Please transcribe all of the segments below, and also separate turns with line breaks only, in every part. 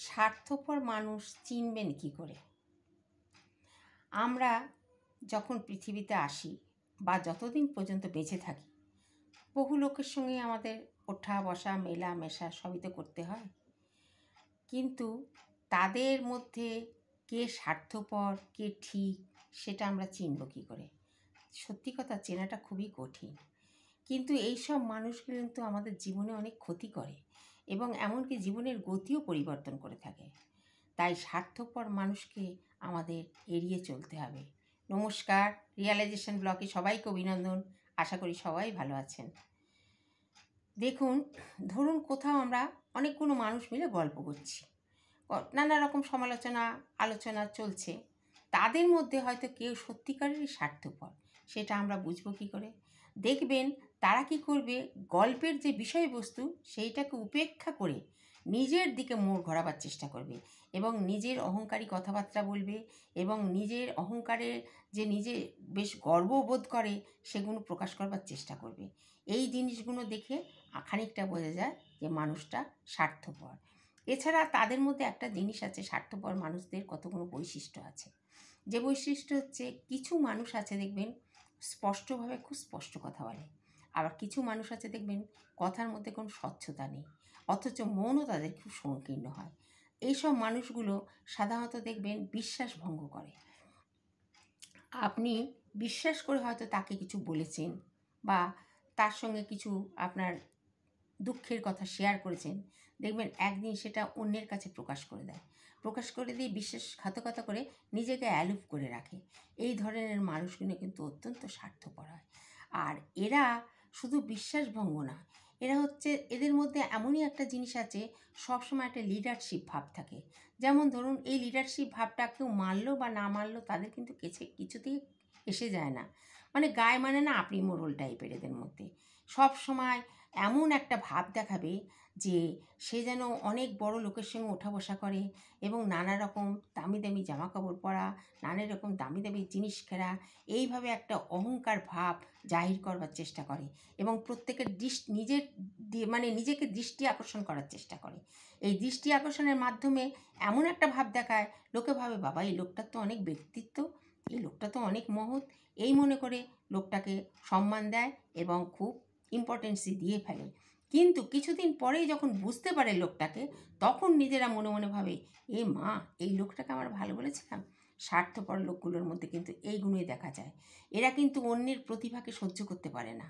স্বার্থপর মানুষ চিনবেন কি করে? আমরা যখন পৃথিবীতে আসি বা যতদিন পর্যন্ত বেঁচে থাকি, বহু লোকের সঙ্গে আমাদের ওঠা বসা মেলা মেশা সবই তো করতে হয়। কিন্তু তাদের মধ্যে কে স্বার্থপর কে ঠিক সেটা আমরা চিনব কী করে? সত্যি কথা, চেনাটা খুবই কঠিন। কিন্তু এইসব মানুষগুলো কিন্তু আমাদের জীবনে অনেক ক্ষতি করে এবং এমনকি জীবনের গতিও পরিবর্তন করে থাকে। তাই স্বার্থপর মানুষকে আমাদের এড়িয়ে চলতে হবে। নমস্কার, রিয়ালাইজেশন ব্লকে সবাইকে অভিনন্দন। আশা করি সবাই ভালো আছেন। দেখুন, ধরুন কোথাও আমরা অনেকগুলো মানুষ মিলে গল্প করছি, নানা রকম সমালোচনা আলোচনা চলছে। তাদের মধ্যে হয়তো কেউ সত্যিকারেরই স্বার্থপর, সেটা আমরা বুঝবো কী করে? দেখবেন তারা কি করবে, গল্পের যে বিষয়বস্তু সেইটাকে উপেক্ষা করে নিজের দিকে মোড় ঘোরাবার চেষ্টা করবে এবং নিজের অহংকারী কথাবার্তা বলবে এবং নিজের অহংকারে যে নিজে বেশ গর্ববোধ করে সেগুলো প্রকাশ করবার চেষ্টা করবে। এই জিনিসগুলো দেখে খানিকটা বোঝা যায় যে মানুষটা স্বার্থপর। এছাড়া তাদের মধ্যে একটা জিনিস আছে, স্বার্থপর মানুষদের কতগুলো বৈশিষ্ট্য আছে। যে বৈশিষ্ট্য হচ্ছে, কিছু মানুষ আছে দেখবেন স্পষ্টভাবে খুব স্পষ্ট কথা বলে, আবার কিছু মানুষ আছে দেখবেন কথার মধ্যে কোনো স্বচ্ছতা নেই, অথচ মনও তাদের খুব সংকীর্ণ হয়। এইসব মানুষগুলো সাধারণত দেখবেন বিশ্বাস ভঙ্গ করে। আপনি বিশ্বাস করে হয়তো তাকে কিছু বলেছেন বা তার সঙ্গে কিছু আপনার দুঃখের কথা শেয়ার করেছেন, দেখবেন একদিন সেটা অন্যের কাছে প্রকাশ করে দেয়, প্রকাশ করে দিয়ে বিশ্বাসঘাতকতা করে নিজেকে অ্যালুপ করে রাখে। এই ধরনের মানুষগুলো কিন্তু অত্যন্ত স্বার্থপর হয়। আর এরা শুধু বিশ্বাসভঙ্গ না, এরা হচ্ছে, এদের মধ্যে এমনই একটা জিনিস আছে, সবসময় একটা লিডারশিপ ভাব থাকে। যেমন ধরুন, এই লিডারশিপ ভাবটা কেউ মানলো বা না মানলো তাদের কিন্তু কিছুতেই এসে যায় না। মানে গায়ে মানে না আপনি মোড়ল টাইপের এদের মধ্যে। সব সময় এমন একটা ভাব দেখাবে যে সে যেন অনেক বড় লোকের সঙ্গে ওঠা বসা করে এবং নানা রকম দামি দামি জামা কাপড় পরা, নানা রকম দামি দামি জিনিস কেনা, এইভাবে একটা অহংকার ভাব জাহির করবার চেষ্টা করে এবং প্রত্যেকের নিজেকে দৃষ্টি আকর্ষণ করার চেষ্টা করে। এই দৃষ্টি আকর্ষণের মাধ্যমে এমন একটা ভাব দেখায়, লোকে ভাবে বাবা এই লোকটার তো অনেক ব্যক্তিত্ব, এই লোকটা তো অনেক মহৎ, এই মনে করে লোকটাকে সম্মান দেয় এবং খুব ইম্পর্টেন্সি দিয়ে ফেলে। কিন্তু কিছুদিন পরেই যখন বুঝতে পারে লোকটাকে, তখন নিজেরা মনে মনে ভাবে, এ মা, এই লোকটাকে আমার ভালো বলেছিলাম। স্বার্থপর লোকগুলোর মধ্যে কিন্তু এই গুণই দেখা যায়। এরা কিন্তু অন্যের প্রতিভাকে সহ্য করতে পারে না।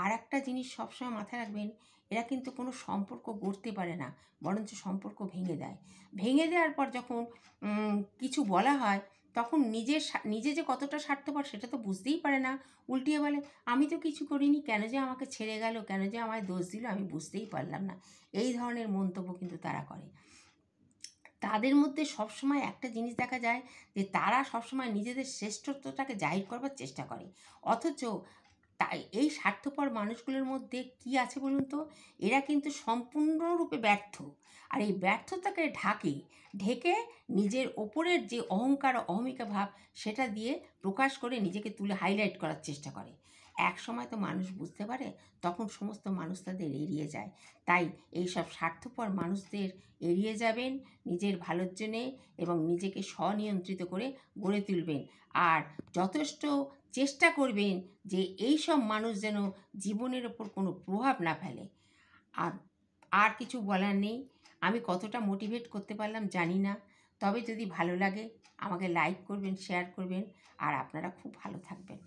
আর একটা জিনিস সবসময় মাথায় রাখবেন, এরা কিন্তু কোনো সম্পর্ক গড়তে পারে না, বরঞ্চ সম্পর্ক ভেঙে দেয়। ভেঙে দেওয়ার পর যখন কিছু বলা হয়, তখন নিজে যে কতটা স্বার্থপর সেটা তো বুঝতেই পারে না। উল্টিয়ে বলে, আমি তো কিছু করিনি, কেন যে আমাকে ছেড়ে গেল, কেন যে আমায় দোষ দিল, আমি বুঝতেই পারলাম না। এই ধরনের মন্তব্য কিন্তু তারা করে। তাদের মধ্যে সবসময় একটা জিনিস দেখা যায় যে তারা সবসময় নিজেদের শ্রেষ্ঠত্বটাকে জাহির করবার চেষ্টা করে, অথচ তাই এই স্বার্থপর মানুষগুলোর মধ্যে কি আছে বলুন তো? এরা কিন্তু সম্পূর্ণরূপে ব্যর্থ। আর এই ব্যর্থতাকে ঢেকে নিজের ওপরের যে অহংকার অহমিকা ভাব সেটা দিয়ে প্রকাশ করে নিজেকে তুলে হাইলাইট করার চেষ্টা করে। এক সময় তো মানুষ বুঝতে পারে, তখন সমস্ত মানুষ তাদের এড়িয়ে যায়। তাই এই সব স্বার্থপর মানুষদের এড়িয়ে যাবেন নিজের ভালোর জন্যে এবং নিজেকে স্বনিয়ন্ত্রিত করে গড়ে তুলবেন। আর যথেষ্ট চেষ্টা করবেন যে এই সব মানুষ যেন জীবনের ওপর কোনো প্রভাব না ফেলে। আর আর কিছু বলার নেই। আমি কতটা মোটিভেট করতে পারলাম জানি না, তবে যদি ভালো লাগে আমাকে লাইক করবেন, শেয়ার করবেন, আর আপনারা খুব ভালো থাকবেন।